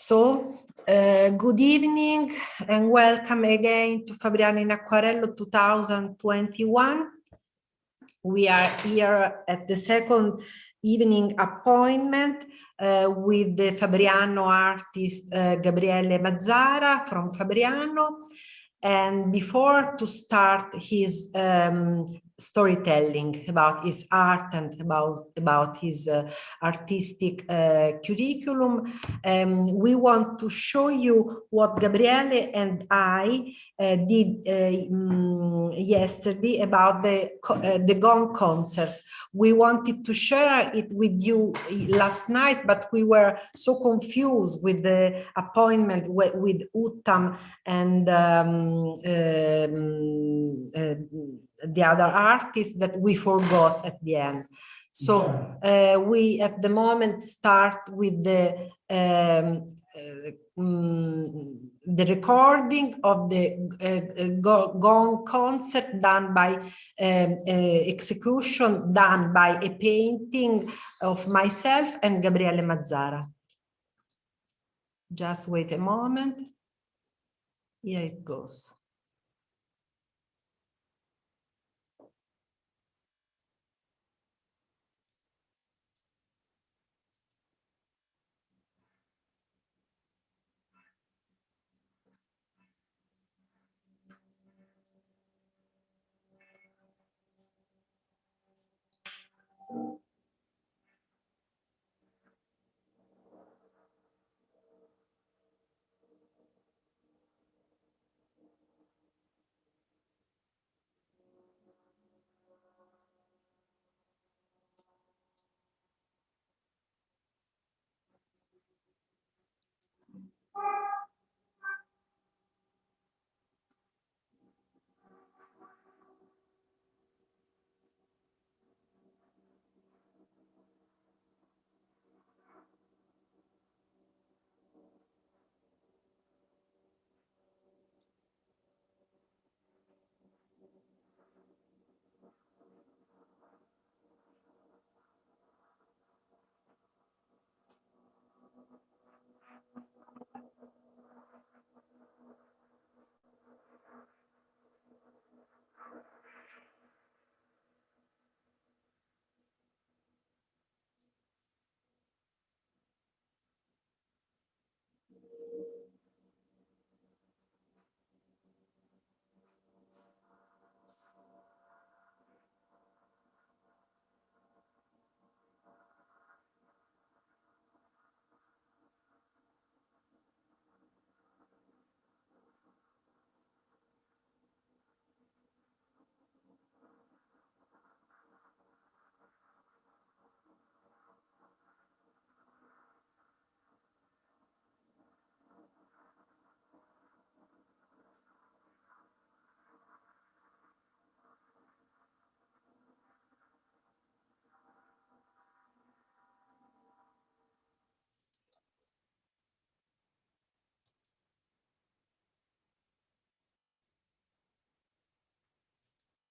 Good evening and welcome again to FabrianoInAcquarello 2021. We are here at the second evening appointment with the Fabriano artist Gabriele Mazzara from Fabriano. And before to start his storytelling about his art and about his artistic curriculum, we want to show you what Gabriele and I did yesterday about the gong concert. We wanted to share it with you last night, but we were so confused with the appointment with Uttam and the other artists that we forgot at the end. So we at the moment start with the recording of the gong concert done by execution done by a painting of myself and Gabriele Mazzara. Just wait a moment. Here it goes.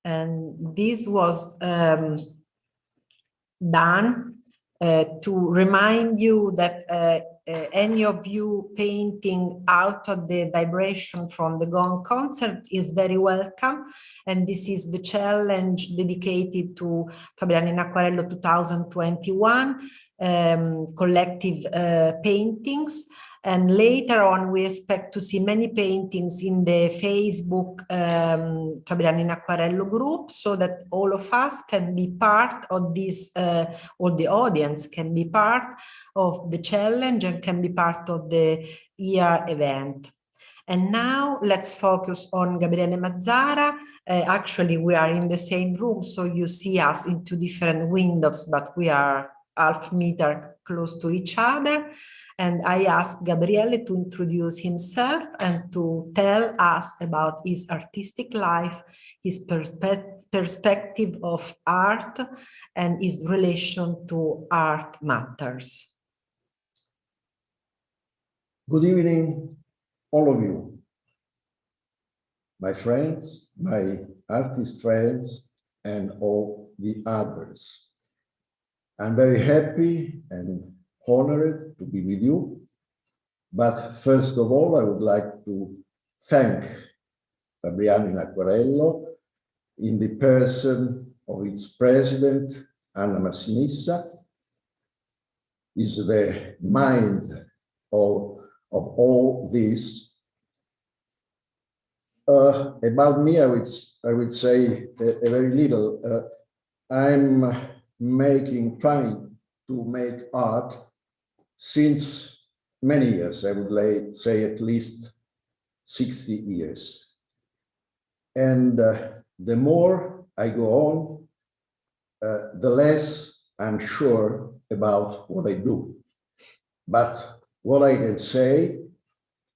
And this was done to remind you that any of you painting out of the vibration from the gong concert is very welcome. And this is the challenge dedicated to FabrianoInAcquarello 2021 collective paintings. And later on, we expect to see many paintings in the Facebook FabrianoInAcquarello group, so that all of us can be part of this, or the audience can be part of the challenge and can be part of the year event. And now let's focus on Gabriele Mazzara. Actually, we are in the same room, so you see us in two different windows, but we are half meter close to each other. And I asked Gabriele to introduce himself and to tell us about his artistic life, his perspective of art, and his relation to art matters. Good evening, all of you, my friends, my artist friends, and all the others. I'm very happy and honored to be with you But first of all, I would like to thank FabrianoInAcquarello in the person of its president, Anna Massinissa, is the mind of all this. About me, I would say a very little. I'm trying to make art since many years. I would say at least 60 years. And the more I go on, the less I'm sure about what I do. But what I can say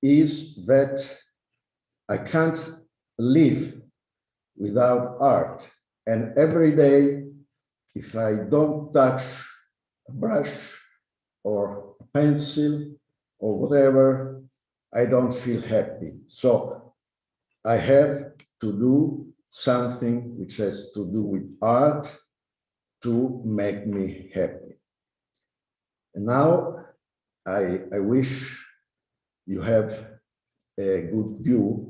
is that I can't live without art. And every day, if I don't touch a brush or a pencil or whatever, I don't feel happy. So I have to do something which has to do with art to make me happy. And now I wish you have a good view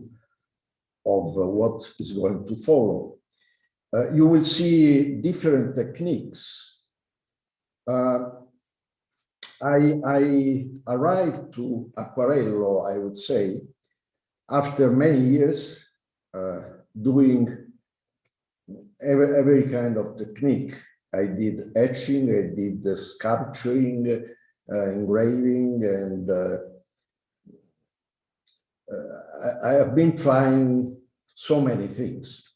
of what is going to follow. You will see different techniques. I arrived to Acquarello, I would say, after many years doing every kind of technique. I did etching, I did the sculpturing, engraving, and I have been trying so many things.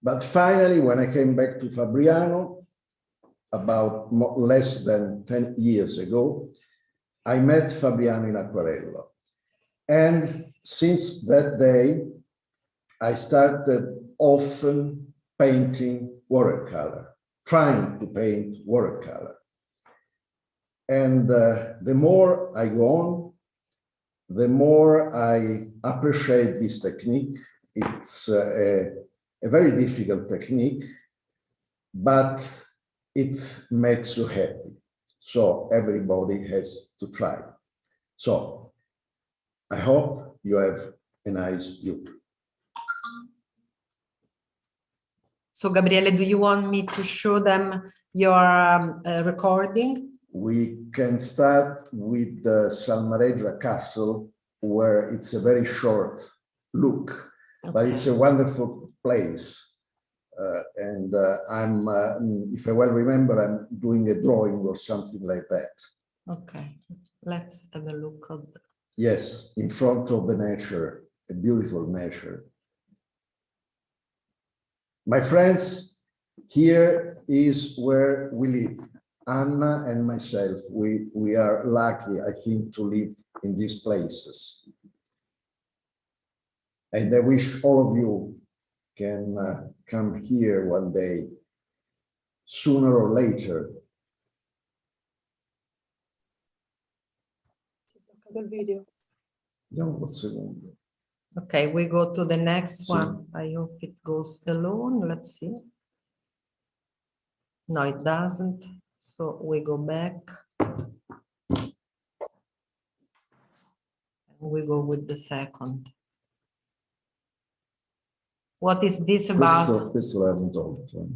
But finally, when I came back to Fabriano, about less than 10 years ago, I met FabrianoInAcquarello. And since that day, I started often painting watercolor, trying to paint watercolor. And the more I go on, the more I appreciate this technique. It's a very difficult technique, but it makes you happy. So everybody has to try. So I hope you have a nice view. So Gabriele, do you want me to show them your recording? We can start with the Salmareggia Castle, where it's a very short look, okay, but it's a wonderful place. And if I well remember, I'm doing a drawing or something like that. Okay, let's have a look at that. Yes, in front of the nature, a beautiful nature. My friends, here is where we live. Anna and myself, we are lucky, I think, to live in these places. And I wish all of you can come here one day, sooner or later. Okay, we go to the next one. I hope it goes alone. Let's see. No, it doesn't. So we go back. And we go with the second. What is this about? Questo l'hanno tolto.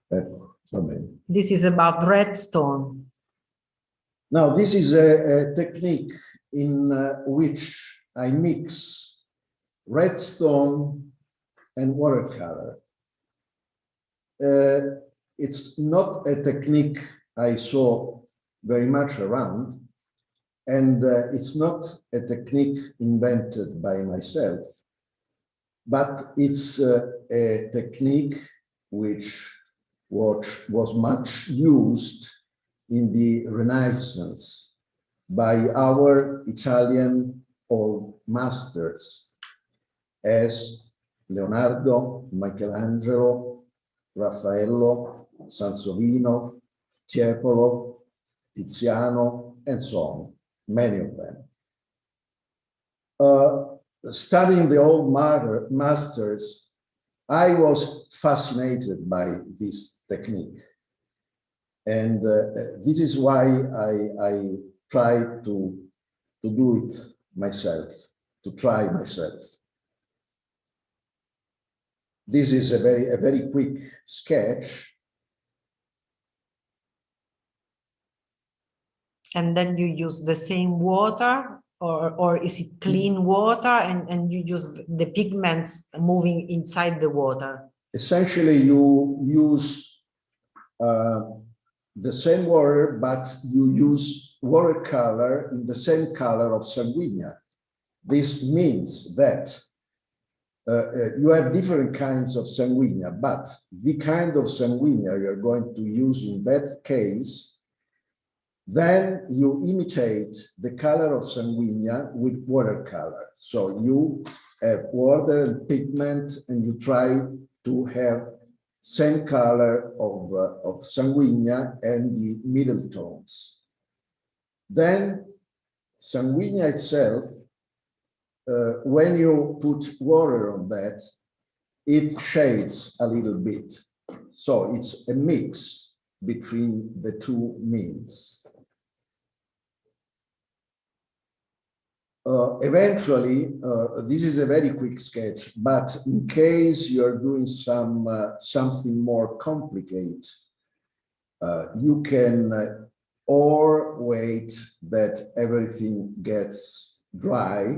Va bene. This is about redstone. Now, this is a technique in which I mix redstone and watercolor. It's not a technique I saw very much around, and it's not a technique invented by myself, but it's a technique which was much used in the Renaissance by our Italian old masters as Leonardo, Michelangelo, Raffaello, Sansovino, Tiepolo, Tiziano, and so on, many of them. Studying the old masters, I was fascinated by this technique. And this is why I try to do it myself, to try myself. This is a very quick sketch. And then you use the same water, or is it clean water, and you use the pigments moving inside the water? Essentially, you use the same water, but you use watercolor in the same color of sanguinea. This means that you have different kinds of sanguinea, but the kind of sanguinea you're going to use in that case, then you imitate the color of sanguinea with watercolor. So you have water and pigment, and you try to have same color of sanguinea and the middle tones. Then sanguinea itself, when you put water on that, it shades a little bit. So it's a mix between the two means. Eventually, this is a very quick sketch, but in case you're doing something more complicated, you can or wait that everything gets dry,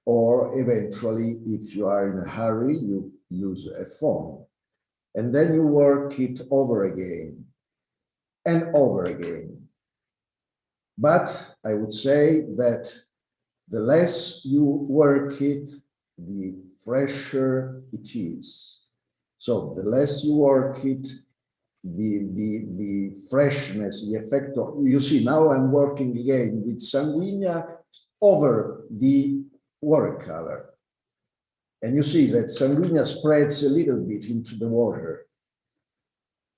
or eventually, if you are in a hurry, you use a foam. And then you work it over again and over again. But I would say that the less you work it, the fresher it is. So the less you work it, the freshness, the effect of, you see, now I'm working again with sanguinea over the watercolor. And you see that sanguinea spreads a little bit into the water.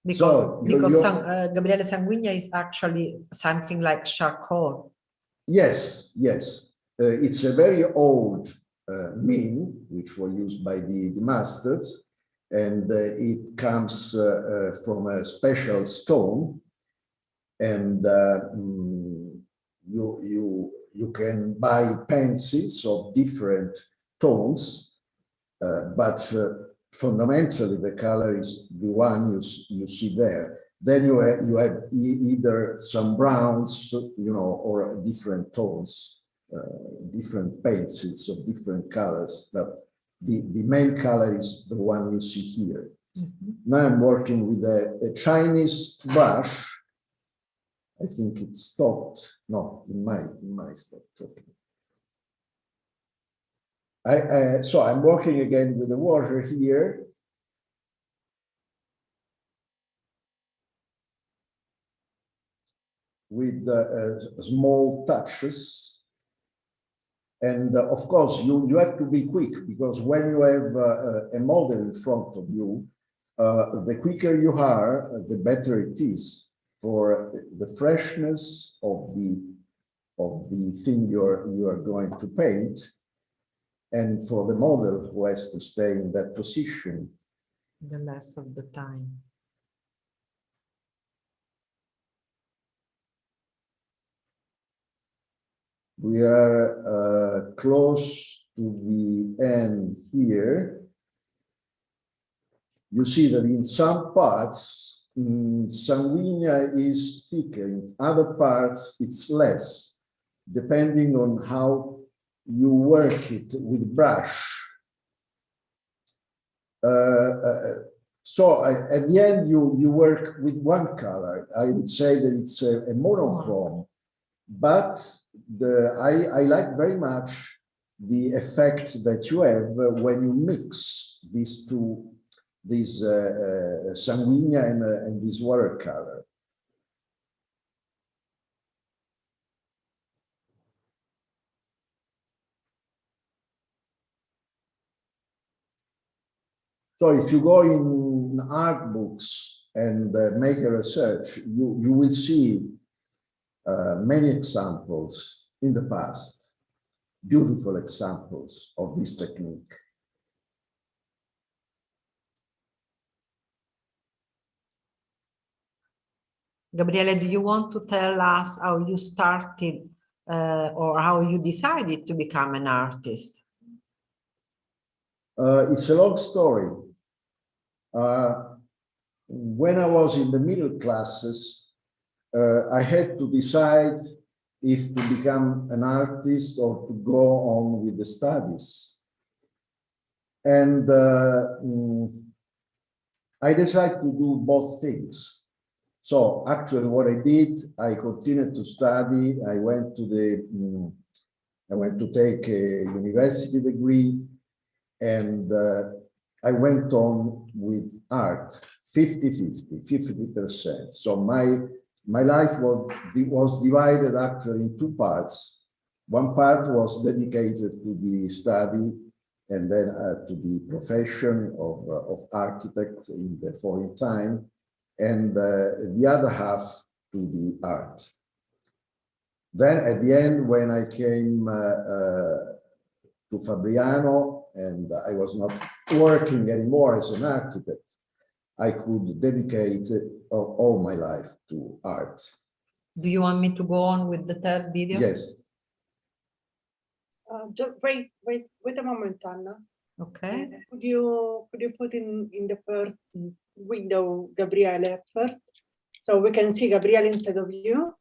Because Gabriele, sanguinea is actually something like charcoal. Yes, yes. It's a very old mean, which was used by the masters, and it comes from a special stone, and you can buy pencils of different tones, but fundamentally the color is the one you see there. Then you have either some browns, you know, or different tones. Different pencils of different colors, but the main color is the one you see here. Mm-hmm. Now I'm working with a Chinese brush. I think it stopped. No, in my stopped talking. So I'm working again with the water here. With small touches. And of course, you have to be quick, because when you have a model in front of you, the quicker you are, the better it is for the freshness of the thing you are going to paint, and for the model who has to stay in that position. The less of the time. We are close to the end here. You see that in some parts, sanguinea is thicker. In other parts, it's less, depending on how you work it with brush. So at the end, you work with one color. I would say that it's a monochrome, but I like very much the effect that you have when you mix these two, this sanguinea and this watercolor. So if you go in art books and make a research, you will see many examples in the past, beautiful examples of this technique. Gabriele, do you want to tell us how you started or how you decided to become an artist? It's a long story. When I was in the middle classes, I had to decide if to become an artist or to go on with the studies. And I decided to do both things. So actually what I did, I continued to study. I went to take a university degree, and I went on with art, 50%. So my life was divided actually in two parts. One part was dedicated to the study and then to the profession of architect in the foreign time, and the other half to the art. Then at the end, when I came to Fabriano and I was not working anymore as an architect, I could dedicate all my life to art. Do you want me to go on with the third video? Yes. Just wait a moment, Anna. Okay. Could you put in the first window Gabriele at first, so we can see Gabriele instead of you,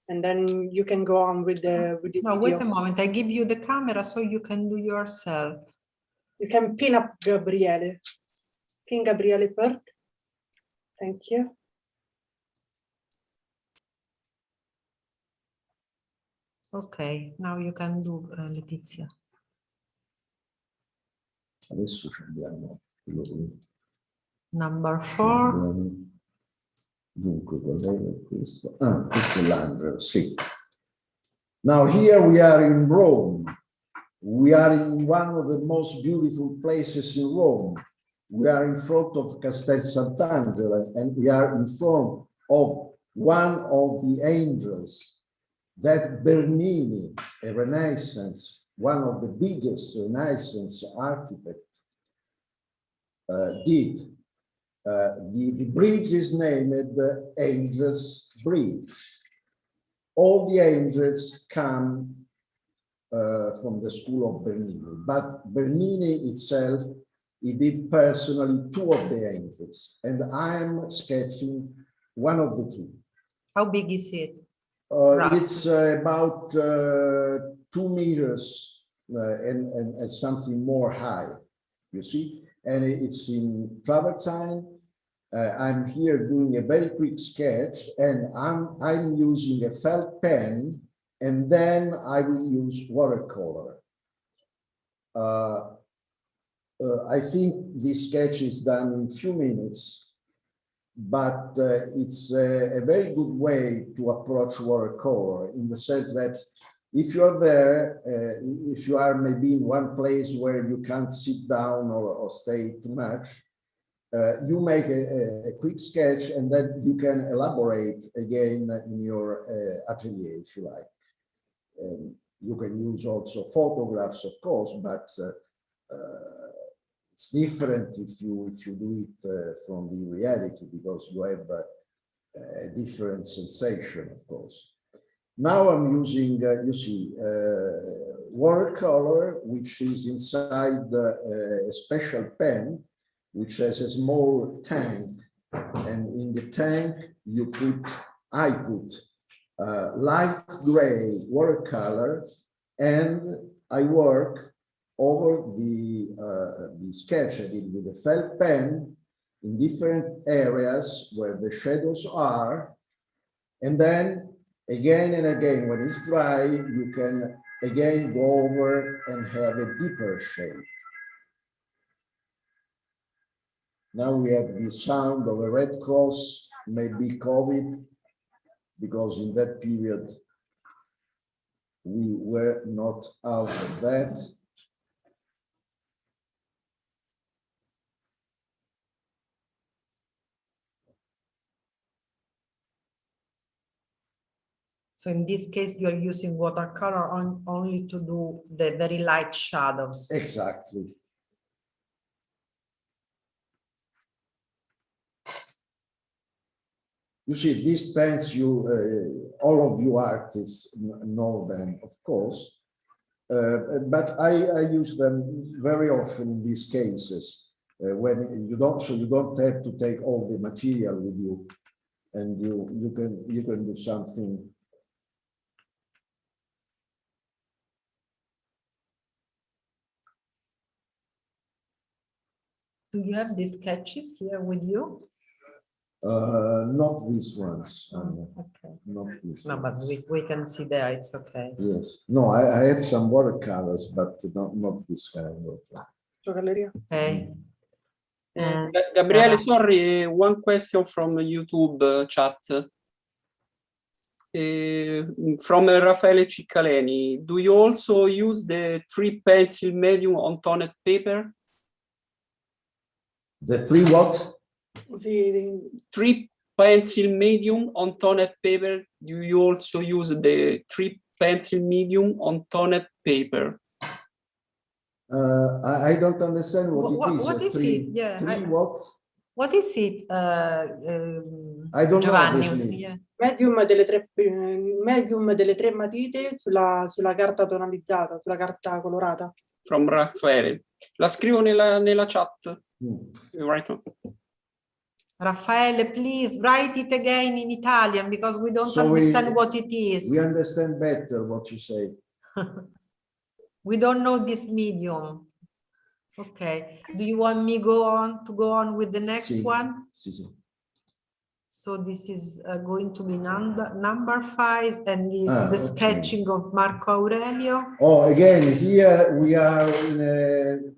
and then you can go on with the No, video. wait a moment. I give you the camera so you can do yourself. You can pin up Gabriele. Pin Gabriele first. Thank you. Okay, now you can do Letizia. Adesso abbiamo Number 4. Dunque, qual è questo? Ah, questo è l'angelo, sì. Now here we are in Rome. We are in one of the most beautiful places in Rome. We are in front of Castel Sant'Angelo, and we are in front of one of the angels that Bernini, a Renaissance, one of the biggest Renaissance architects, did. The bridge is named the Angels Bridge. All the angels come from the school of Bernini, but Bernini itself, he did personally 2 of the angels, and I'm sketching one of the 2. How big is it? It's about 2 meters and something more high, you see, and it's in travertine. I'm here doing a very quick sketch, and I'm using a felt pen, and then I will use watercolor. I think this sketch is done in a few minutes, but it's a very good way to approach watercolor, in the sense that if you're there, if you are maybe in one place where you can't sit down or stay too much, you make a quick sketch, and then you can elaborate again in your atelier, if you like. You can use also photographs, of course, but it's different if you do it from the reality, because you have a different sensation, of course. Now I'm using, you see, watercolor, which is inside a special pen, which has a small tank, and in the tank I put light gray watercolor, and I work over the sketch I did with a felt pen in different areas where the shadows are, and then again and again, when it's dry, you can again go over and have a deeper shade. Now we have the sound of a Red Cross, maybe COVID, because in that period we were not out of that. So in this case, you're using watercolor only to do the very light shadows. Exactly. You see, these pens, all of you artists know them, of course, but I use them very often in these cases when you don't have to take all the material with you, and you can do something. Do you have these sketches here with you? Not these ones. Okay. Not these No, ones. but we can see there, it's okay. Yes. No, I have some watercolors, but not this kind of. Galleria. Okay. And Gabriele, sorry, one question from YouTube chat. From Raffaele Ciccaleni. Do you also use the 3 pencil medium on toned paper? The 3 what? 3 pencil medium on toned paper. Do you also use the 3 pencil medium on toned paper? I don't understand what it is. What is it? Yeah, What? What is it, I don't Giovanni? know. Yeah. Medium delle 3 matite sulla carta tonalizzata, sulla carta colorata. From Raffaele. La scrivo nella chat. Right. Raffaele, please write it again in Italian because we don't understand what it is. We understand better what you say. We don't know this medium. Okay. Do you want me to go on with the next one? Sì. So this is going to be number 5, and is the sketching of Marco Aurelio. Oh, again, here we are in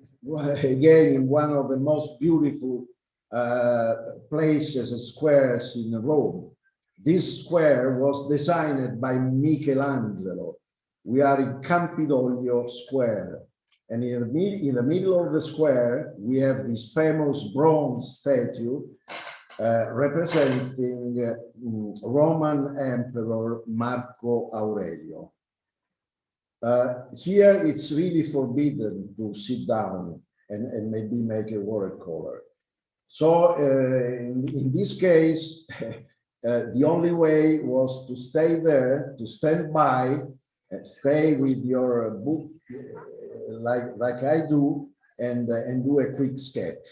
one of the most beautiful places, squares in Rome. This square was designed by Michelangelo. We are in Campidoglio Square, and in the middle of the square we have this famous bronze statue representing Roman Emperor Marco Aurelio. Here it's really forbidden to sit down and maybe make a watercolor. So in this case, the only way was to stay there, to stand by, stay with your book like I do, and do a quick sketch.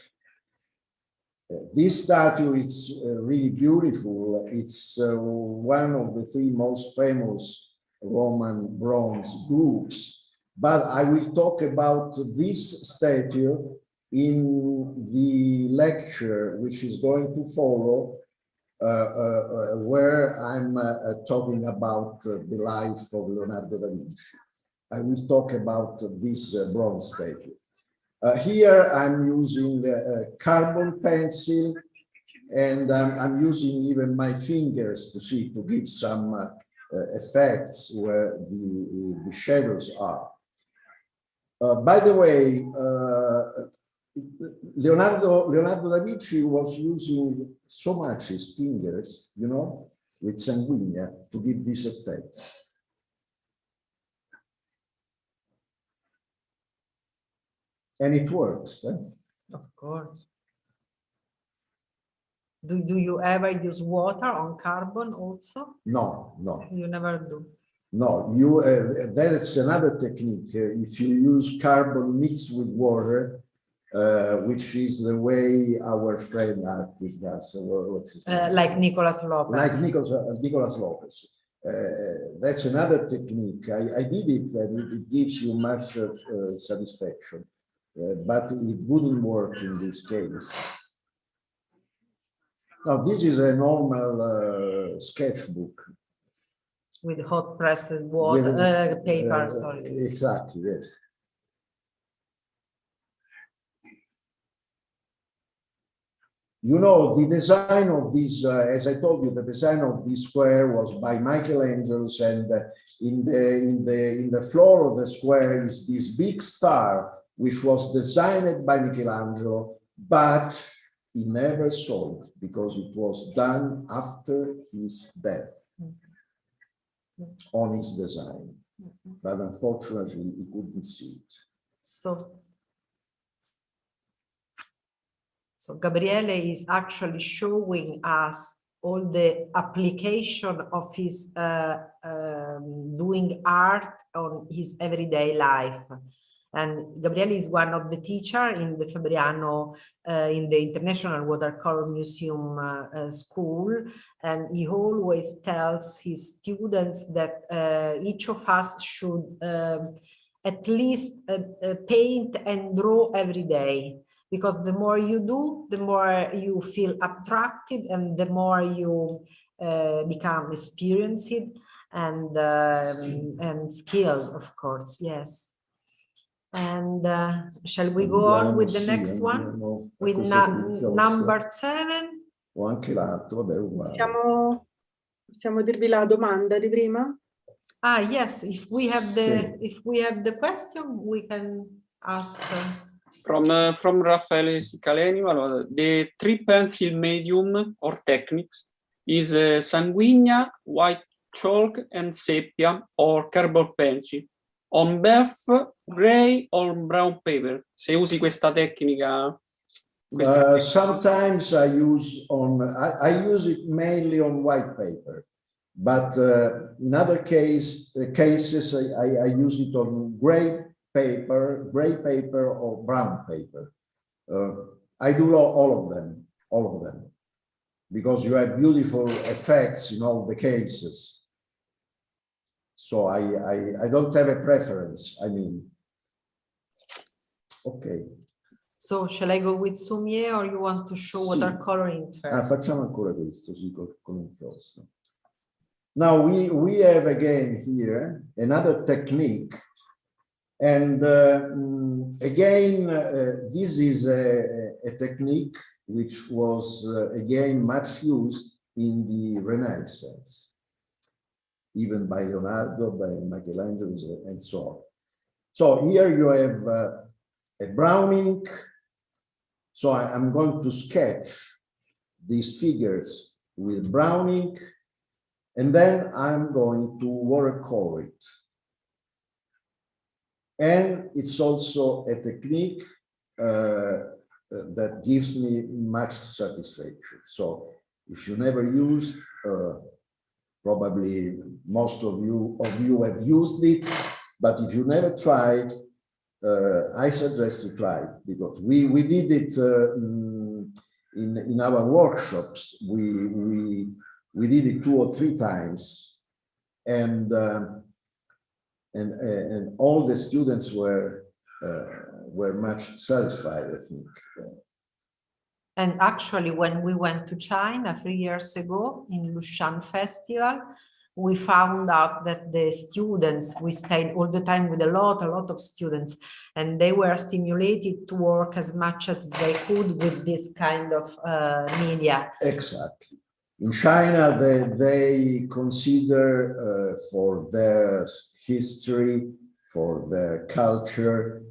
This statue is really beautiful. It's one of the 3 most famous Roman bronze groups. But I will talk about this statue in the lecture which is going to follow, where I'm talking about the life of Leonardo Da Vinci. I will talk about this bronze statue. Here I'm using a carbon pencil, and I'm using even my fingers to give some effects where the shadows are. By the way, Leonardo Da Vinci was using so much his fingers, you know, with sanguinea to give these effects. And it works. Of course. Do you ever use water on carbon also? No. You never do. No, that is another technique. If you use carbon mixed with water, which is the way our friend artist does. What's his name? Like Nicolas Lopez. Like Nicolas Lopez. That's another technique. I did it, and it gives you much satisfaction, but it wouldn't work in this case. Now, this is a normal sketchbook. With hot pressed water, paper, sorry. Exactly, yes. You know, the design of this, as I told you, the design of this square was by Michelangelo, and in the floor of the square is this big star, which was designed by Michelangelo, but he never saw it because it was done after his death on his design. But unfortunately, he couldn't see it. So Gabriele is actually showing us all the application of his doing art on his everyday life. And Gabriele is one of the teachers in the Fabriano, in the International Watercolor Museum school. And he always tells his students that each of us should at least paint and draw every day. Because the more you do, the more you feel attracted and the more you become experienced and skilled, of course, yes. And shall we go on with the next one? With number 7? O anche l'altro, vabbè, uguale. Possiamo dirvi la domanda di prima? Ah, yes, if we have the question, we can ask. From Raffaele Scaleni, the three pencil medium or techniques is sanguigna, white chalk, and sepia or carbon pencil. On buff, gray or brown paper. Se usi questa tecnica. Sometimes I use it mainly on white paper, but in other cases I use it on gray paper or brown paper. I do all of them, because you have beautiful effects in all the cases. So I don't have a preference, I mean. Okay. So shall I go with Sumier or you want to show watercoloring first? Facciamo ancora questo, sì, con inchiostro. Now we have again here another technique, and again this is a technique which was again much used in the Renaissance, even by Leonardo, by Michelangelo, and so on. So here you have a brown ink. So I'm going to sketch these figures with brown ink, and then I'm going to watercolor it. And it's also a technique that gives me much satisfaction. So if you never used, probably most of you have used it, but if you never tried, I suggest to try it, because we did it in our workshops. We did it 2 or 3 times, and all the students were much satisfied, I think. And actually, when we went to China 3 years ago in Lushan Festival, we found out that the students, we stayed all the time with a lot of students, and they were stimulated to work as much as they could with this kind of media. Exactly. In China, they consider for their history, for their culture,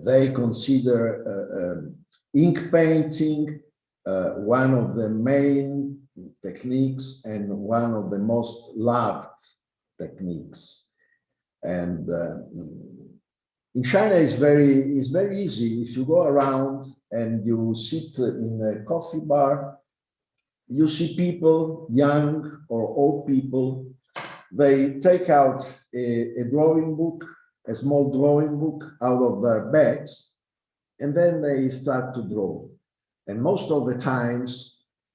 they consider ink painting one of the main techniques and one of the most loved techniques. And in China, it's very easy. If you go around and you sit in a coffee bar, you see people, young or old people, they take out a drawing book, a small drawing book out of their bags, and then they start to draw. And most of the times,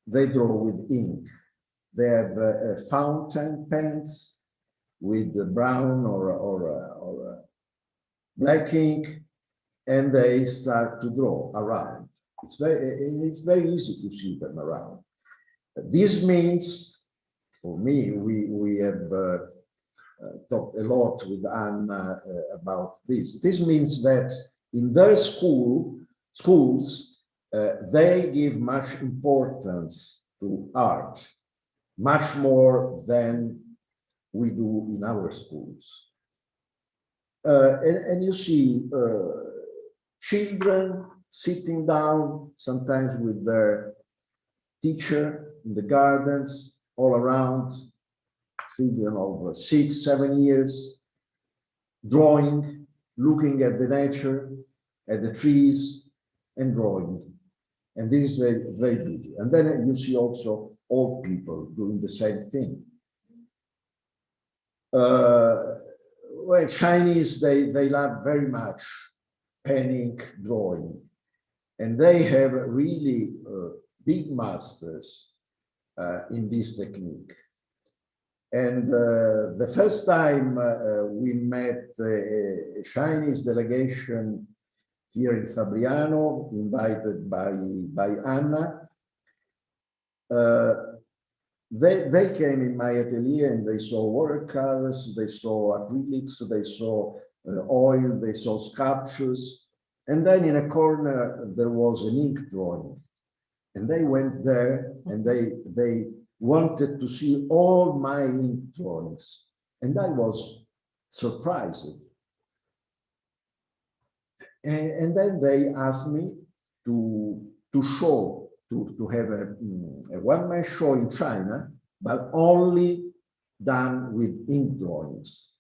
they draw with ink. They have fountain pens with brown or black ink, and they start to draw around. It's very easy to see them around. This means, for me, we have talked a lot with Anna about this. This means that in their schools, they give much importance to art, much more than we do in our schools. And you see children sitting down, sometimes with their teacher in the gardens, all around, children of 6, 7 years, drawing, looking at the nature, at the trees, and drawing. And this is very, very beautiful. And then you see also old people doing the same thing. Well, Chinese, they love very much pen ink drawing, and they have really big masters in this technique. And the first time we met a Chinese delegation here in Fabriano, invited by Anna, they came in my atelier and they saw watercolors, they saw acrylics, they saw oil, they saw sculptures. And then in a corner, there was an ink drawing. And they went there and they wanted to see all my ink drawings. And I was surprised. And then they asked me to show, to have a one-man show in China, but only done with ink drawings.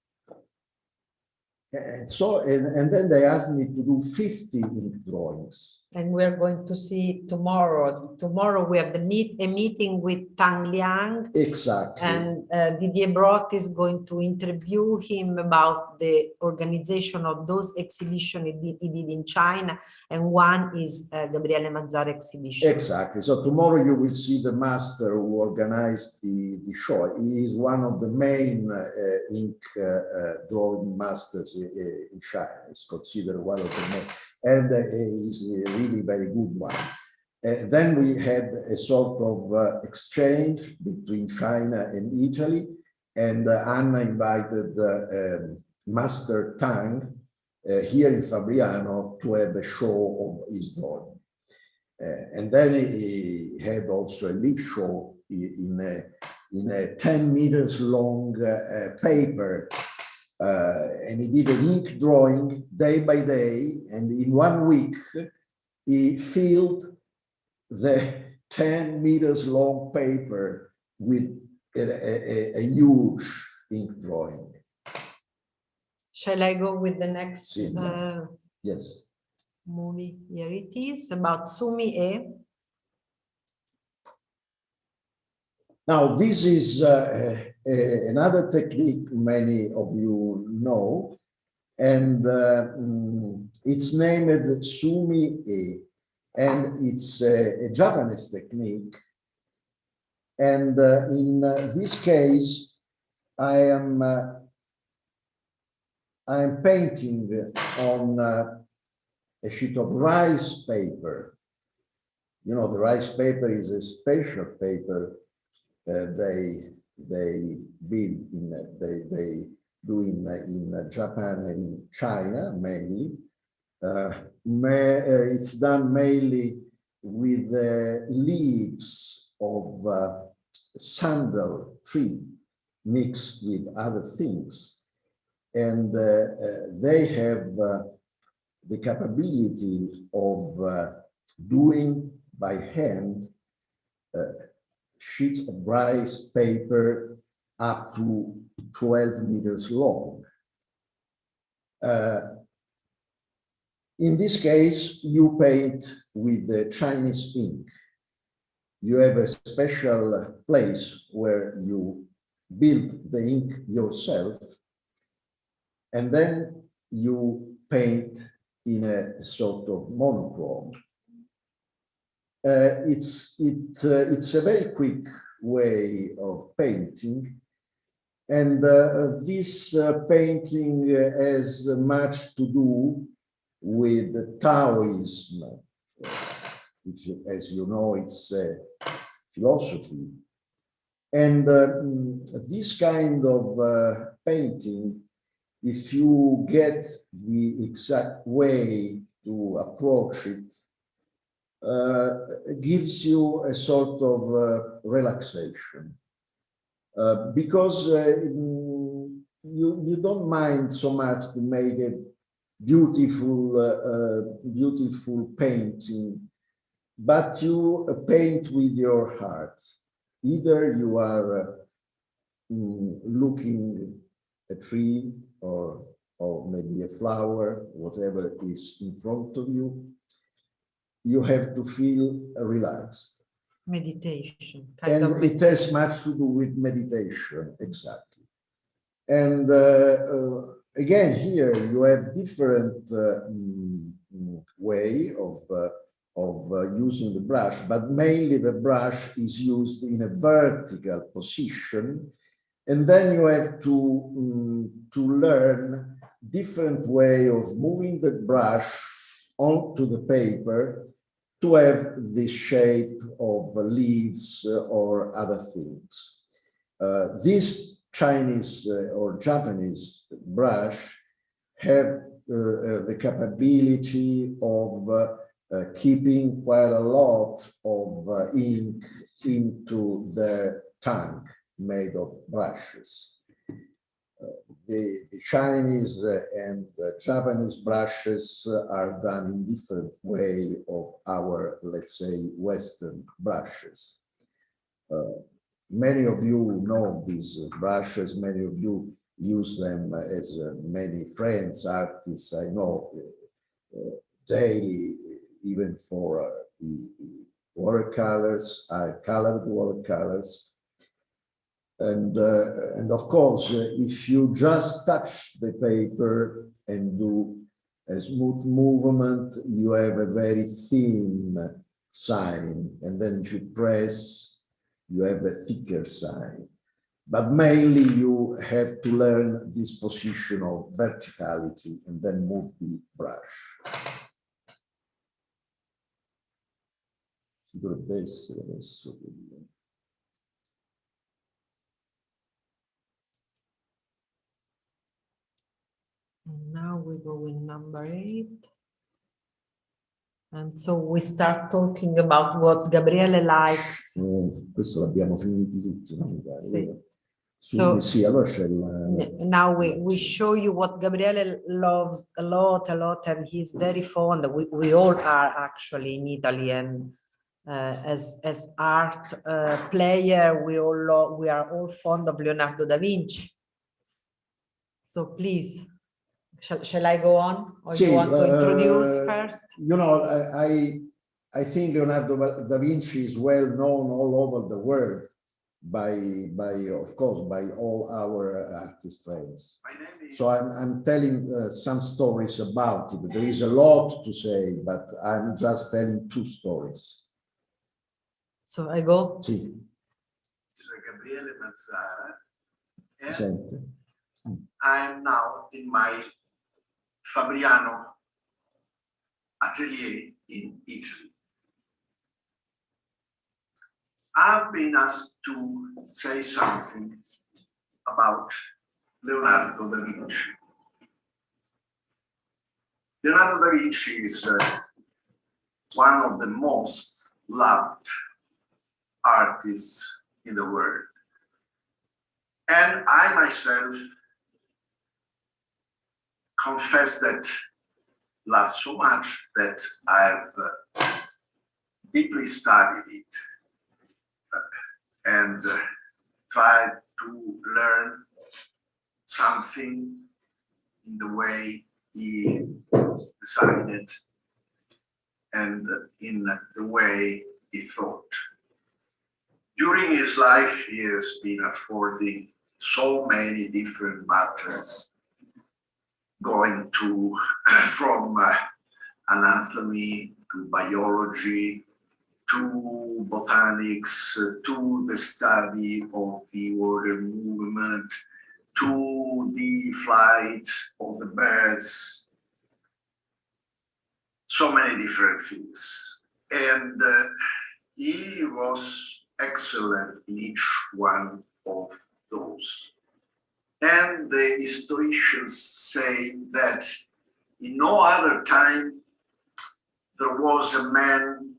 And so, and then they asked me to do 50 ink drawings. And we're going to see tomorrow. Tomorrow we have a meeting with Tang Liang. Exactly. And Didier Brott is going to interview him about the organization of those exhibitions he did in China. And one is Gabriele Mazzara exhibition. Exactly. So tomorrow you will see the master who organized the show. He is one of the main ink drawing masters in China. He's considered one of the main. And he's a really very good one. Then we had a sort of exchange between China and Italy, and Anna invited Master Tang here in Fabriano to have a show of his drawing. And then he had also a leaf show in a 10 meters long paper. And he did an ink drawing day by day, and in 1 week he filled the 10 meters long paper with a huge ink drawing. Shall I go with the next yes. movie? Here it is, about Sumi-e. Now, this is another technique many of you know, and it's named Sumi-e, and it's a Japanese technique. And in this case, I am painting on a sheet of rice paper. You know, the rice paper is a special paper. They build they do in Japan and in China mainly. It's done mainly with the leaves of sandal tree mixed with other things, and they have the capability of doing by hand sheets of rice paper up to 12 meters long. In this case, you paint with the Chinese ink. You have a special place where you build the ink yourself, and then you paint in a sort of monochrome. It's a very quick way of painting, and this painting has much to do with Taoism, which, as you know, it's philosophy. And this kind of painting, if you get the exact way to approach it, gives you a sort of relaxation, because you don't mind so much to make a beautiful painting, but you paint with your heart. Either you are looking a tree or maybe a flower, whatever is in front of you, you have to feel relaxed. Meditation. And it has much to do with meditation, exactly. And again, here you have different way of using the brush, but mainly the brush is used in a vertical position. And then you have to learn different way of moving the brush onto the paper to have the shape of leaves or other things. This Chinese or Japanese brush have the capability of keeping quite a lot of ink into the tank made of brushes. The Chinese and the Japanese brushes are done in different way of our, let's say, Western brushes. Many of you know these brushes, many of you use them as many friends, artists I know daily, even for the watercolors, colored watercolors. And of course, if you just touch the paper and do a smooth movement, you have a very thin sign. And then if you press, you have a thicker sign. But mainly you have to learn this position of verticality and then move the brush. Dovrebbe essere adesso. And now we go with number 8. And so we start talking about what Gabriele likes. Questo l'abbiamo finiti tutti, no? So sì, allora c'è il, now we show you what Gabriele loves a lot, and he's very fond. We all are actually in Italy, and as art player, we are all fond of Leonardo da Vinci. So please, shall I go on, or you want to introduce first? You know, I think Leonardo da Vinci is well known all over the world by of course by all our artist friends. So I'm telling some stories about it. There is a lot to say, but I'm just telling 2 stories. So I go? Sì. Gabriele Mazzara, and Sente. I'm now in my Fabriano atelier in Italy. I've been asked to say something about Leonardo da Vinci. Leonardo da Vinci is one of the most loved artists in the world. And I myself confess that love so much that I've deeply studied it and tried to learn something in the way he decided and in the way he thought. During his life, he has been affording so many different matters, going to from anatomy to biology to botanics to the study of the water movement to the flight of the birds, so many different things. And he was excellent in each one of those. And the historians say that in no other time there was a man,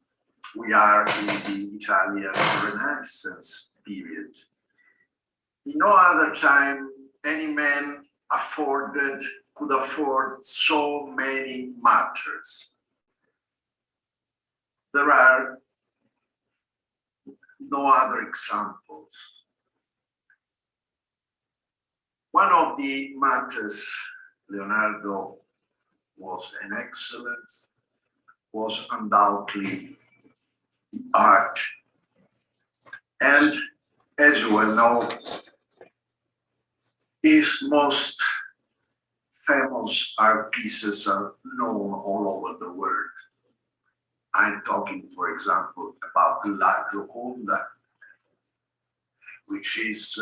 we are in the Italian Renaissance period, in no other time any man could afford so many martyrs. There are no other examples. One of the martyrs, Leonardo, was an excellent, was undoubtedly the art And as you well know, his most famous art pieces are known all over the world. I'm talking, for example, about La Gioconda, which is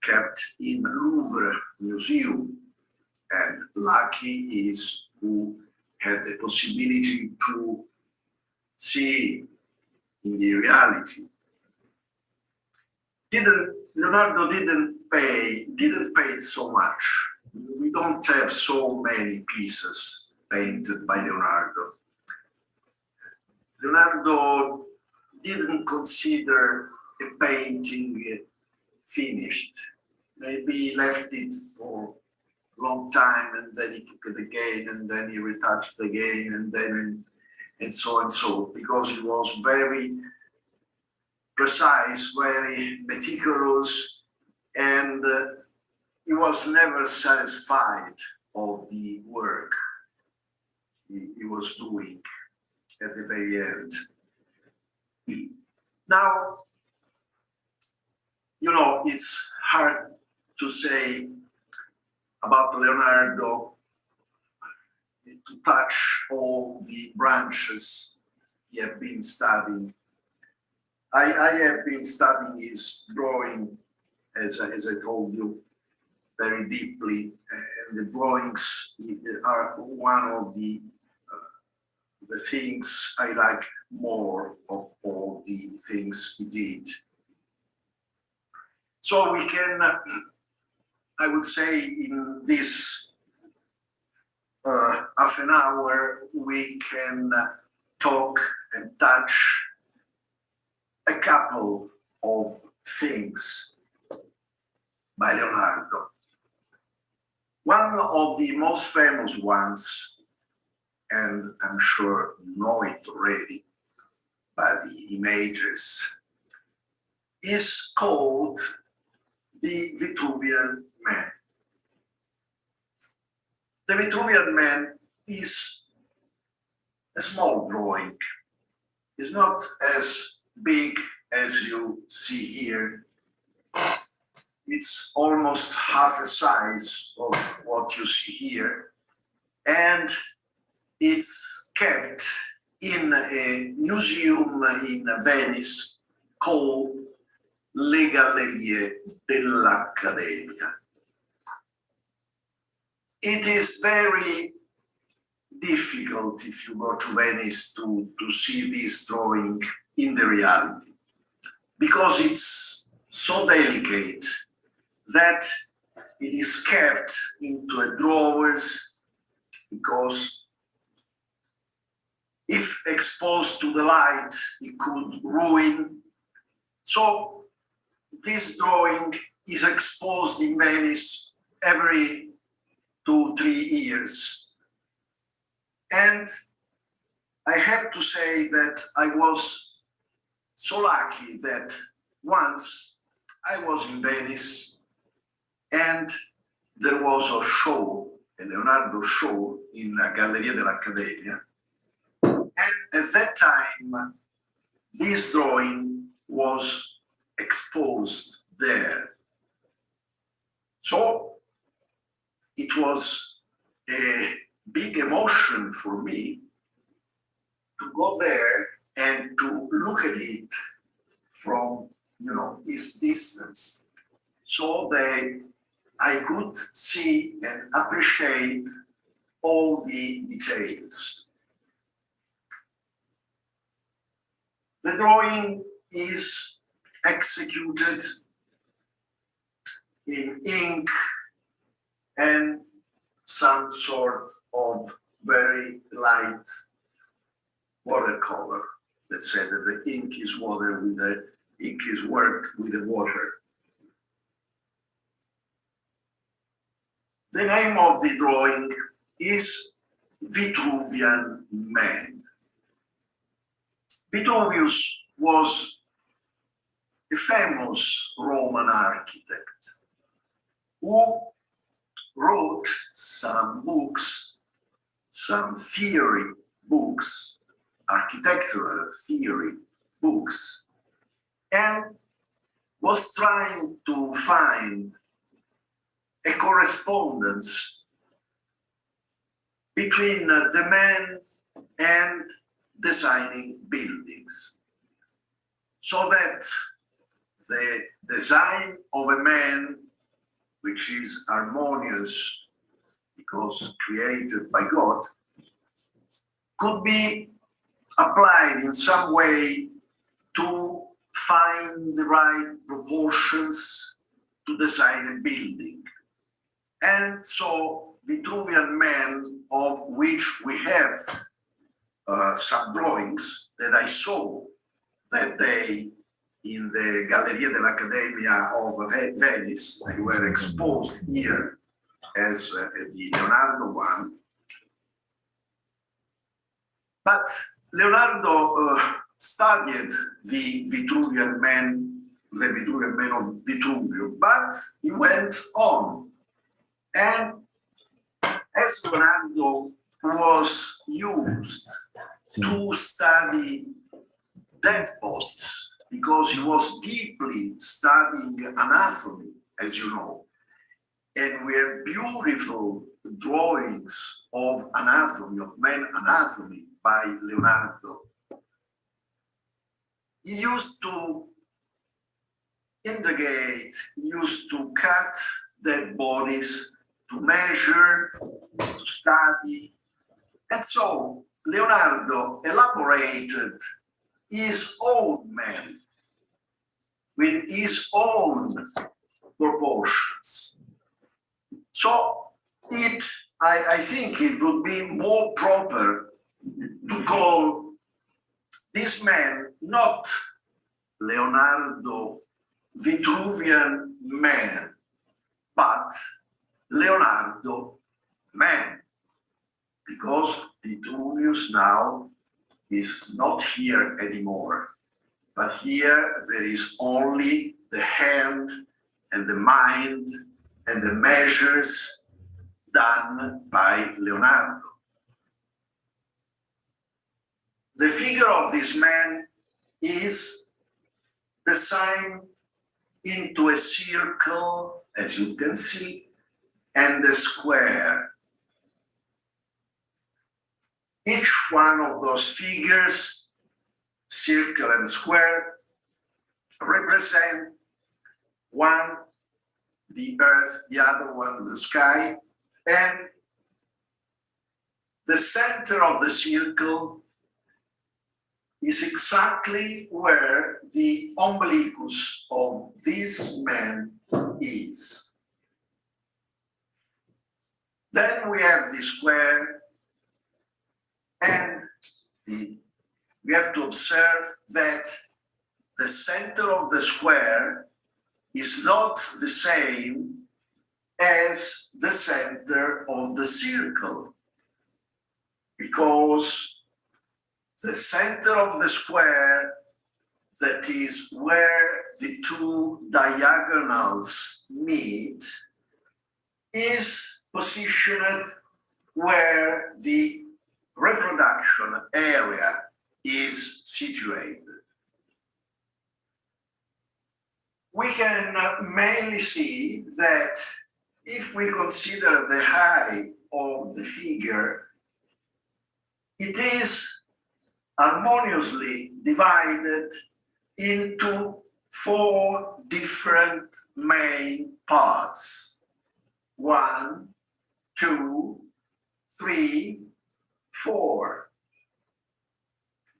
kept in Louvre Museum, and lucky is who had the possibility to see in the reality. Leonardo didn't pay so much. We don't have so many pieces painted by Leonardo. Leonardo didn't consider a painting finished. Maybe he left it for a long time, and then he took it again, and then he retouched again, and then and so, because he was very precise, very meticulous, and he was never satisfied of the work he was doing at the very end. Now, you know, it's hard to say about Leonardo, to touch all the branches he had been studying. I have been studying his drawing, as I told you, very deeply, and the drawings are one of the things I like more of all the things he did. So we can, I would say, in this half an hour, we can talk and touch a couple of things by Leonardo. One of the most famous ones, and I'm sure you know it already by the images, is called the Vitruvian Man. The Vitruvian Man is a small drawing. It's not as big as you see here. It's almost half the size of what you see here. And it's kept in a museum in Venice called Le Gallerie dell'Accademia. It is very difficult if you go to Venice to see this drawing in the reality, because it's so delicate that it is kept into a drawers, because if exposed to the light, it could ruin. So this drawing is exposed in Venice every 2-3 years. And I have to say that I was so lucky that once I was in Venice and there was a show, a Leonardo show in La Galleria dell'Accademia. And at that time, this drawing was exposed there. So it was a big emotion for me to go there and to look at it from, you know, this distance, so that I could see and appreciate all the details. The drawing is executed in ink and some sort of very light watercolor. Let's say that the ink is water with the ink is worked with the water. The name of the drawing is Vitruvian Man. Vitruvius was a famous Roman architect who wrote some books, some theory books, architectural theory books, and was trying to find a correspondence between the man and designing buildings, so that the design of a man, which is harmonious because created by God, could be applied in some way to find the right proportions to design a building. And so Vitruvian Man, of which we have some drawings that I saw that day in the Galleria dell'Accademia of Venice, they were exposed here as the Leonardo one. But Leonardo studied the Vitruvian Man of Vitruvio, but he went on. And as Leonardo was used to study dead bodies, because he was deeply studying anatomy, as you know, and we have beautiful drawings of anatomy, of man anatomy by Leonardo. He used to integrate, he used to cut dead bodies, to measure, to study. And so Leonardo elaborated his own man with his own proportions. So I think it would be more proper to call this man not Leonardo Vitruvian Man, but Leonardo Man, because Vitruvius now is not here anymore, but here there is only the hand and the mind and the measures done by Leonardo. The figure of this man is designed into a circle, as you can see, and a square. Each one of those figures, circle and square, represent one the earth, the other one the sky, and the center of the circle is exactly where the umbilicus of this man is. Then we have the square, and we have to observe that the center of the square is not the same as the center of the circle, because the center of the square, that is where the two diagonals meet, is positioned where the reproduction area is situated. We can mainly see that if we consider the height of the figure, it is harmoniously divided into 4 different main parts. 1, 2, 3, 4.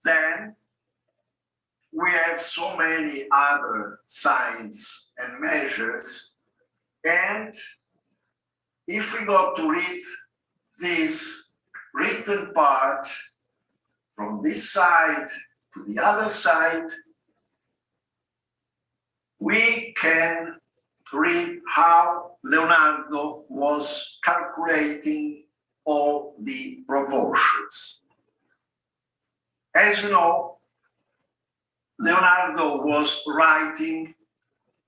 Then we have so many other signs and measures, and if we go to read this written part from this side to the other side, we can read how Leonardo was calculating all the proportions. As you know, Leonardo was writing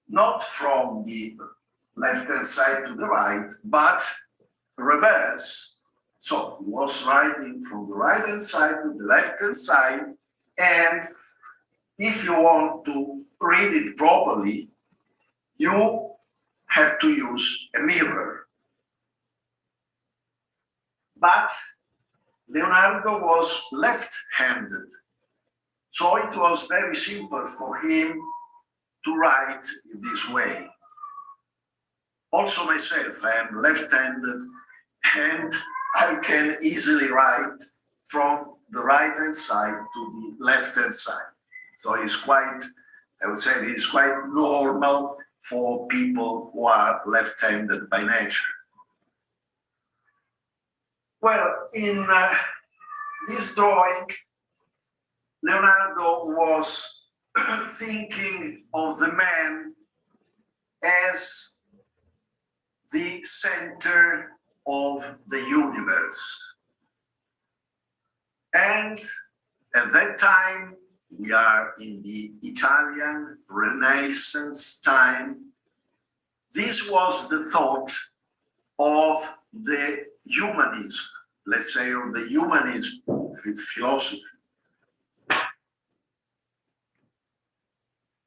not from the left-hand side to the right, but reverse. So he was writing from the right-hand side to the left-hand side, and if you want to read it properly, you have to use a mirror. But Leonardo was left-handed, so it was very simple for him to write in this way. Also myself, I am left-handed, and I can easily write from the right-hand side to the left-hand side. So it's quite, I would say it's quite normal for people who are left-handed by nature. Well, in this drawing, Leonardo was thinking of the man as the center of the universe. And at that time, we are in the Italian Renaissance time. This was the thought of the humanism, let's say, of the humanism philosophy.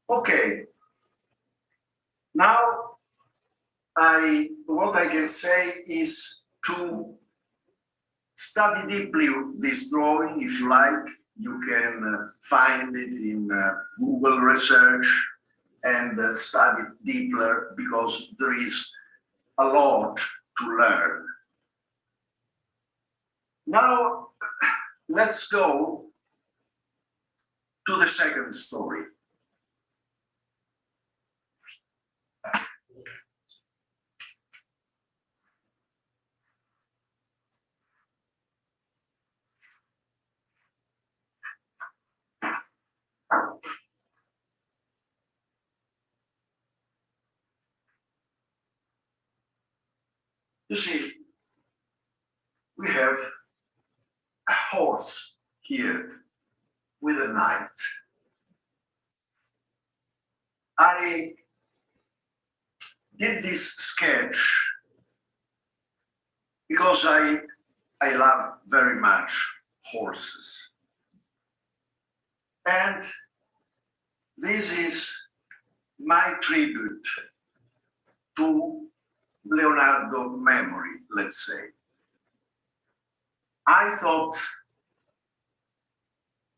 Okay, now what I can say is to study deeply this drawing. If you like, you can find it in Google research and study it deeper, because there is a lot to learn. Now, let's go to the second story. You see, we have a horse here with a knight. I did this sketch because I love very much horses. And this is my tribute to Leonardo memory, let's say. I thought,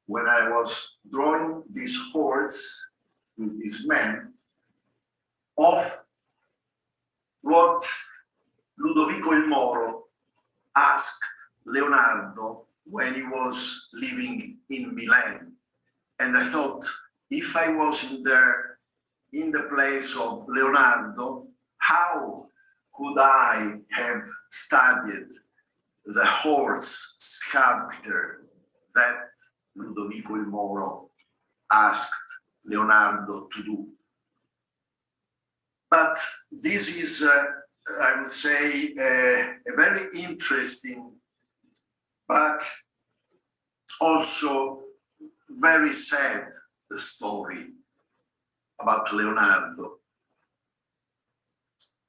when I was drawing this horse with this man, of what Ludovico il Moro asked Leonardo when he was living in Milan. And I thought, if I was in the place of Leonardo, how could I have studied the horse sculpture that Ludovico il Moro asked Leonardo to do? But this is, I would say, a very interesting, but also very sad story about Leonardo.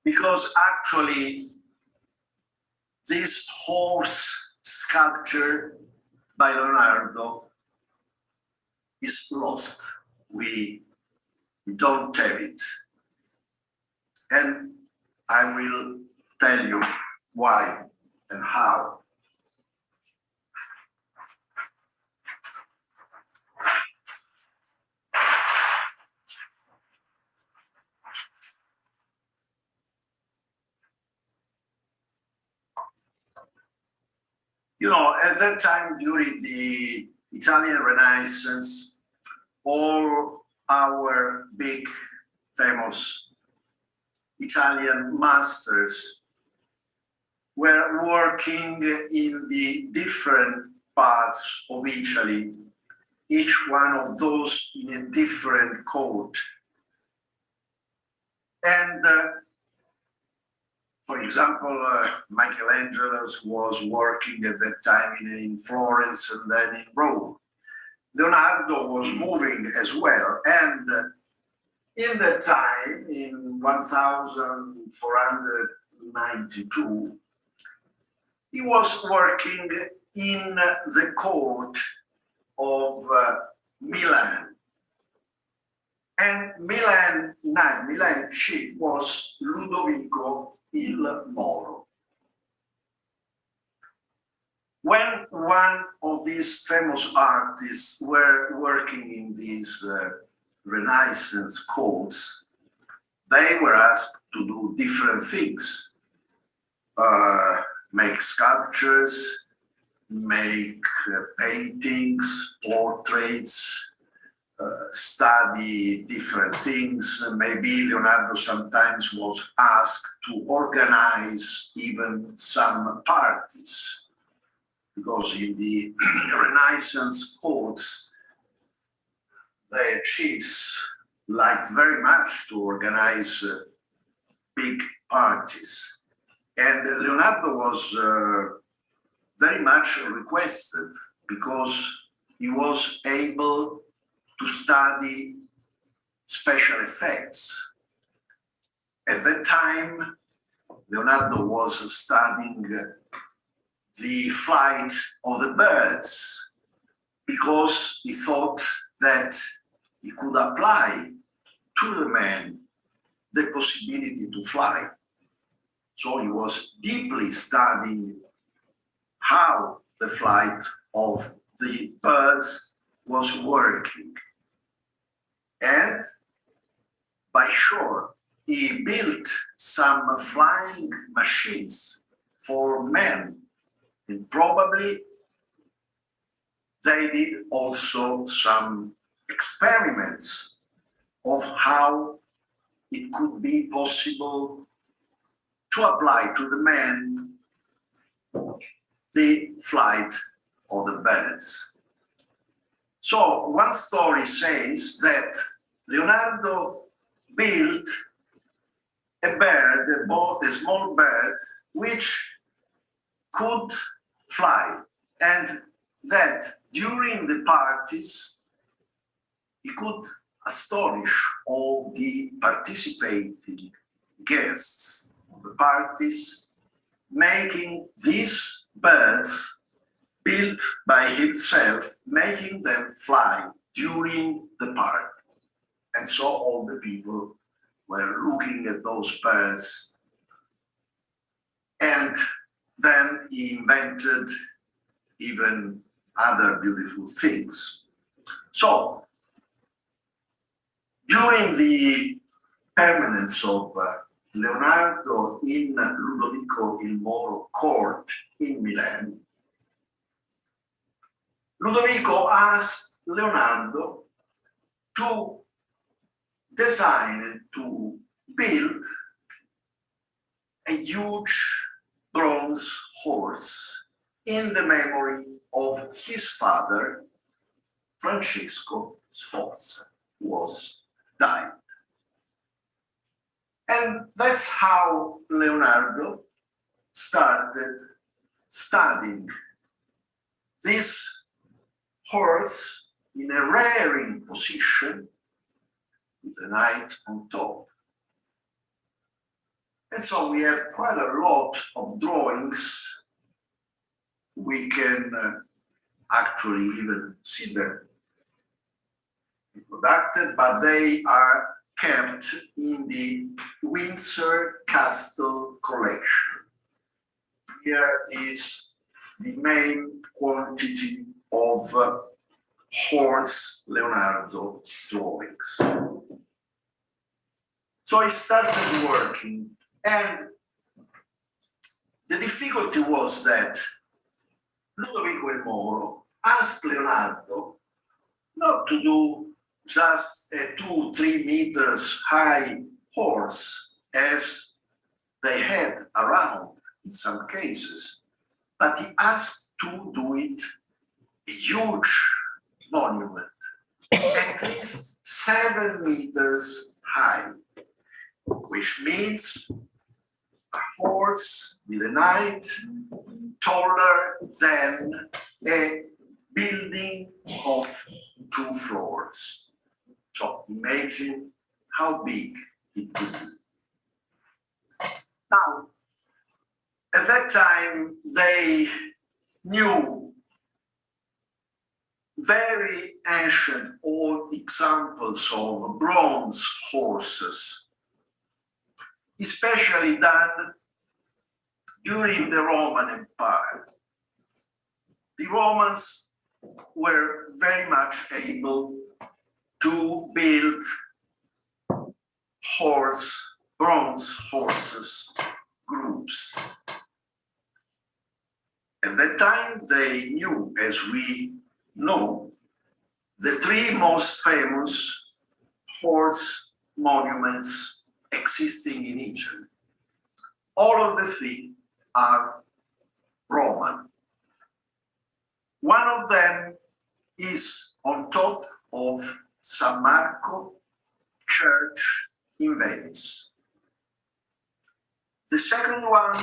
Because actually, this horse sculpture by Leonardo is lost. We don't have it. And I will tell you why and how. You know, at that time, during the Italian Renaissance, all our big famous Italian masters were working in the different parts of Italy, each one of those in a different court. And for example, Michelangelo was working at that time in Florence and then in Rome. Leonardo was moving as well. And in that time, in 1492, he was working in the court of Milan. And Milan chief was Ludovico il Moro. When one of these famous artists were working in these Renaissance courts, they were asked to do different things. Make sculptures, make paintings, portraits, study different things. Maybe Leonardo sometimes was asked to organize even some parties, because in the Renaissance courts, the chiefs liked very much to organize big parties. And Leonardo was very much requested because he was able to study special effects. At that time, Leonardo was studying the flight of the birds because he thought that he could apply to the man the possibility to fly. So he was deeply studying how the flight of the birds was working. And by shore, he built some flying machines for men. And probably they did also some experiments of how it could be possible to apply to the man the flight of the birds. So one story says that Leonardo built a bird, a small bird, which could fly, and that during the parties, he could astonish all the participating guests of the parties, making these birds built by himself, making them fly during the party. And so all the people were looking at those birds. And then he invented even other beautiful things. So during the permanence of Leonardo in Ludovico il Moro court in Milan, Ludovico asked Leonardo to design and to build a huge bronze horse in the memory of his father, Francesco Sforza, who was died. And that's how Leonardo started studying this horse in a rearing position with a knight on top. And so we have quite a lot of drawings. We can actually even see them reproduced, but they are kept in the Windsor Castle collection. Here is the main quantity of horse Leonardo drawings. So I started working, and the difficulty was that Ludovico il Moro asked Leonardo not to do just a 2-3 meters high horse as they had around in some cases, but he asked to do it a huge monument, at least 7 meters high, which means a horse with a knight taller than a building of 2 floors. So imagine how big it could be. Now, at that time, they knew very ancient old examples of bronze horses, especially done during the Roman Empire. The Romans were very much able to build bronze horses groups. At that time, they knew, as we know, the three most famous horse monuments existing in Italy. All of the three are Roman. One of them is on top of San Marco Church in Venice. The second one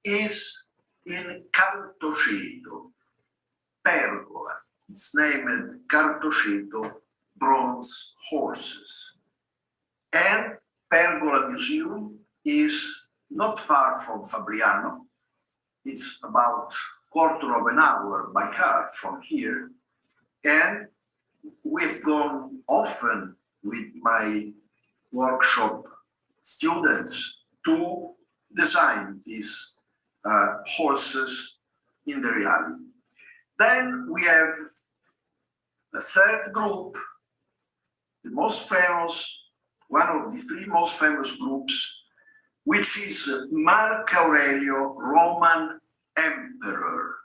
is in Cartoceto, Pergola. It's named Cartoceto Bronze Horses. And Pergola Museum is not far from Fabriano. It's about quarter of an hour by car from here. And we've gone often with my workshop students to design these horses in the reality. Then we have the third group, the most famous, one of the three most famous groups, which is Mark Aurelio, Roman Emperor.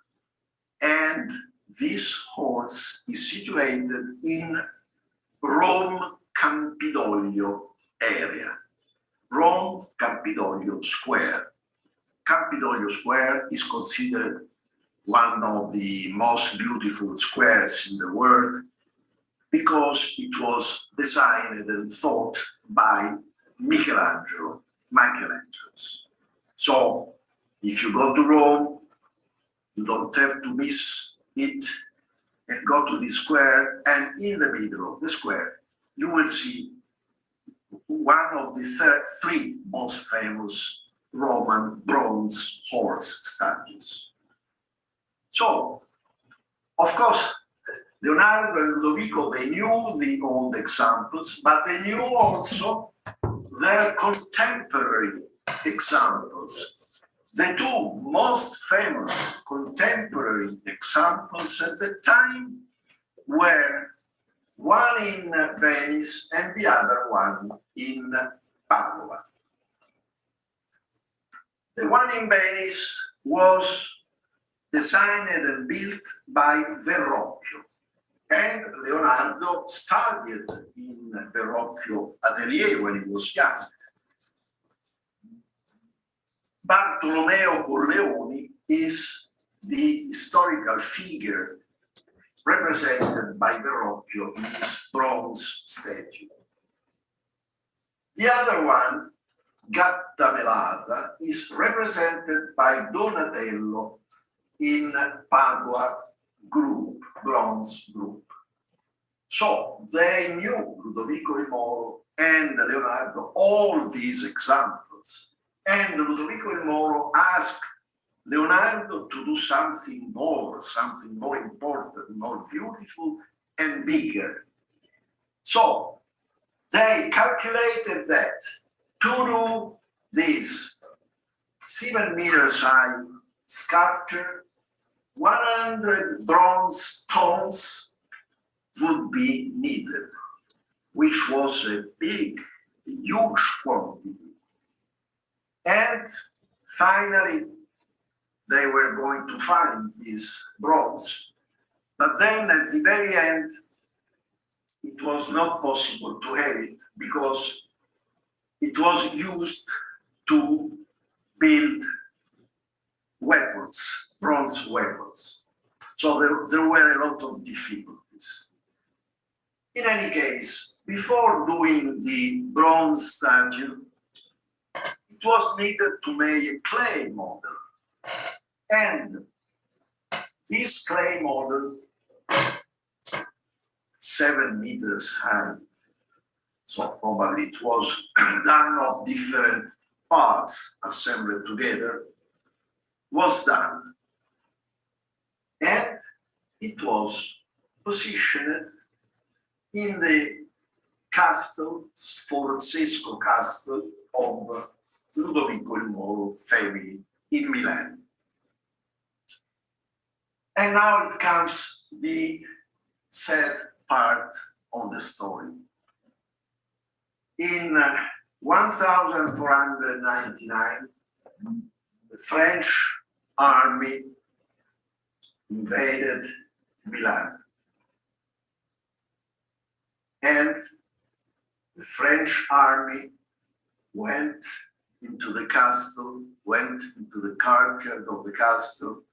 And this horse is situated in Rome Campidoglio area, Rome Campidoglio Square. Campidoglio Square is considered one of the most beautiful squares in the world because it was designed and thought by Michelangelo. So if you go to Rome, you don't have to miss it and go to the square, and in the middle of the square, you will see one of the three most famous Roman bronze horse statues. So, of course, Leonardo and Ludovico, they knew the old examples, but they knew also their contemporary examples. The two most famous contemporary examples at the time were one in Venice and the other one in Padua. The one in Venice was designed and built by Verrocchio, and Leonardo studied in Verrocchio atelier when he was young. Bartolomeo Corleone is the historical figure represented by Verrocchio in his bronze statue. The other one, Gattamelata, is represented by Donatello in Padua group, bronze group. So they knew, Ludovico di Moro and Leonardo, all these examples. And Ludovico di Moro asked Leonardo to do something more important, more beautiful and bigger. So they calculated that to do this 7 meters high sculpture, 100 bronze tons would be needed, which was a big, huge quantity. And finally, they were going to find this bronze. But then at the very end, it was not possible to have it because it was used to build weapons, bronze weapons. So there were a lot of difficulties. In any case, before doing the bronze statue, it was needed to make a clay model. And this clay model, 7 meters high, so probably it was done of different parts assembled together, was done. And it was positioned in the castle, Sforzesco castle of Ludovico il Moro family in Milan. And now it comes the sad part of the story. In 1499, the French army invaded Milan. And the French army went into the castle, went into the courtyard of the castle,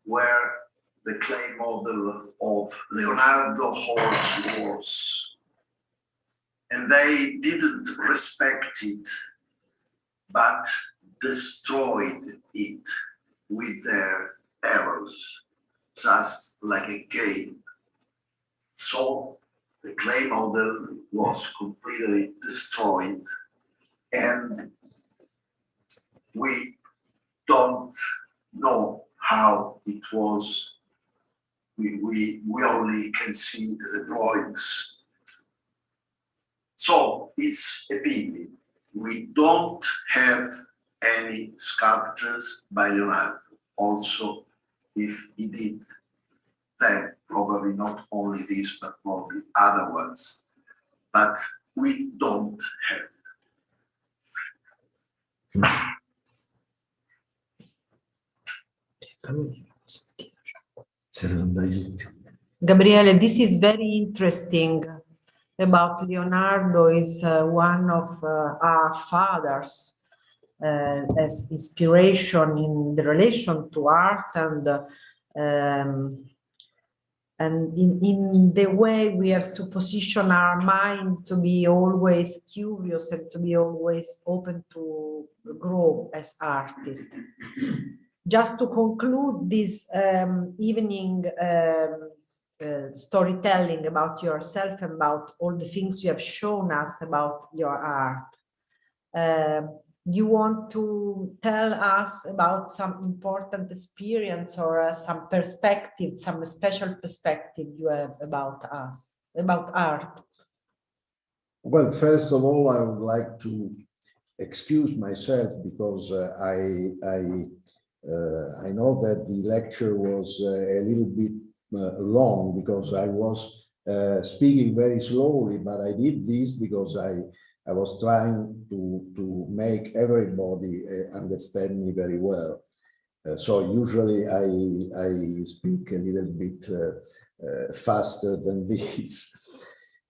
where the clay model of Leonardo was. And they didn't respect it, but destroyed it with their arrows, just like a game. So the clay model was completely destroyed, and we don't know how it was. We only can see the drawings. So it's a pity. We don't have any sculptures by Leonardo. Also, if he did, then probably not only this, but probably other ones. But we don't have. Gabriele, this is very interesting about Leonardo. Is one of our fathers as inspiration in the relation to art and in the way we have to position our mind to be always curious and to be always open to grow as artists. Just to conclude this evening storytelling about yourself and about all the things you have shown us about your art, you want to tell us about some important experience or some perspective, some special perspective you have about us, about art? Well, first of all, I would like to excuse myself because I know that the lecture was a little bit long because I was speaking very slowly, but I did this because I was trying to make everybody understand me very well. So usually I speak a little bit faster than this.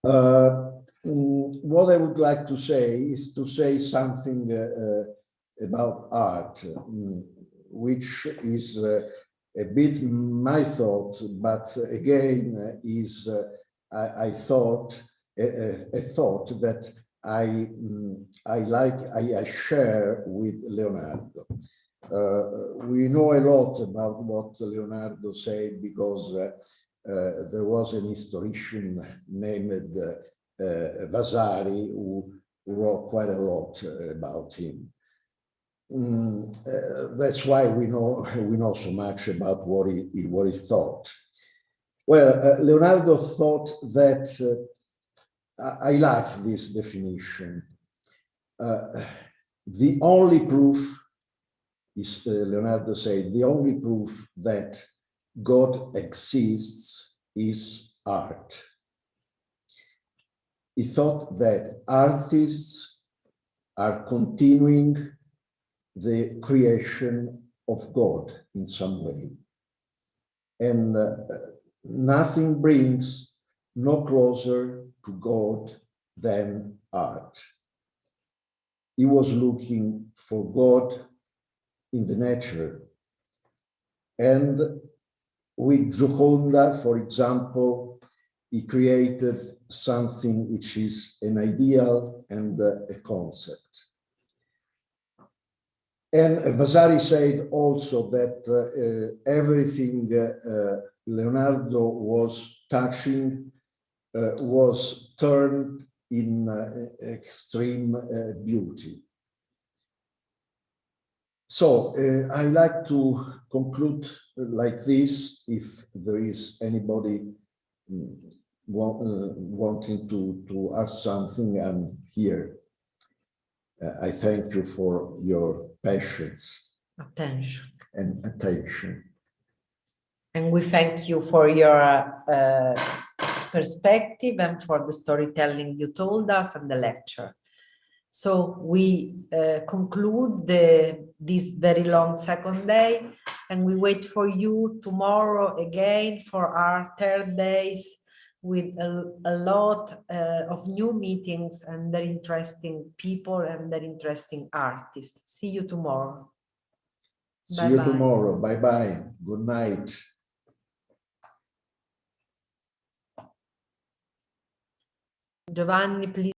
What I would like to say is to say something about art, which is a bit my thought, but again is I thought a thought that I share with Leonardo. We know a lot about what Leonardo said because there was an historian named Vasari who wrote quite a lot about him. That's why we know so much about what he thought. Well, Leonardo thought that I like this definition. The only proof is, Leonardo said, the only proof that God exists is art. He thought that artists are continuing the creation of God in some way. And nothing brings no closer to God than art. He was looking for God in the nature. And with Gioconda, for example, he created something which is an ideal and a concept. And Vasari said also that everything Leonardo was touching was turned in extreme beauty. So I like to conclude like this. If there is anybody wanting to ask something, I'm here. I thank you for your patience Attention. and attention. And we thank you for your perspective and for the storytelling you told us and the lecture. So we conclude this very long second day, and we wait for you tomorrow again for our third days with a lot of new meetings and very interesting people and very interesting artists. See you tomorrow. See you tomorrow. Bye-bye. Good night. Giovanni, please.